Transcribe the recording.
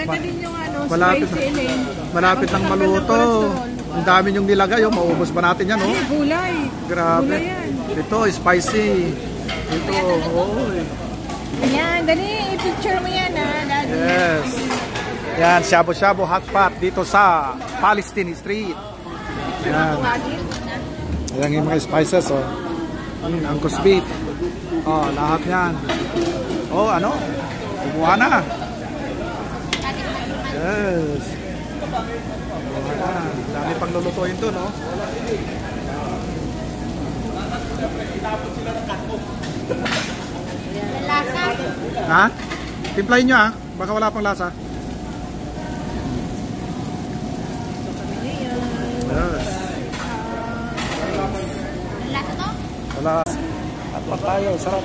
Ito din yung ano, malapit ng maluto. Ang dami yung nilagay, oh. Maubos ba natin yan, oh? Ay, gulay. Grabe. Gulay yan. Ito, spicy. Ito, oh. Ayan, dali, i-picture mo yan, ha, Daddy. Yes. Yan, shabu-shabu hot pot dito sa Palestine Street. Yan. Ayan yung mga spices, oh. Angus beef. Oh, lahat yan. Oh, ano? Kumuha na. Yes. Dami pang lulutuin to, no? Lasa. Ha? Timplahin nyo, ha? Baka wala pang lasa. Yes. Lasa to? Wala. At pa tayo, sarap.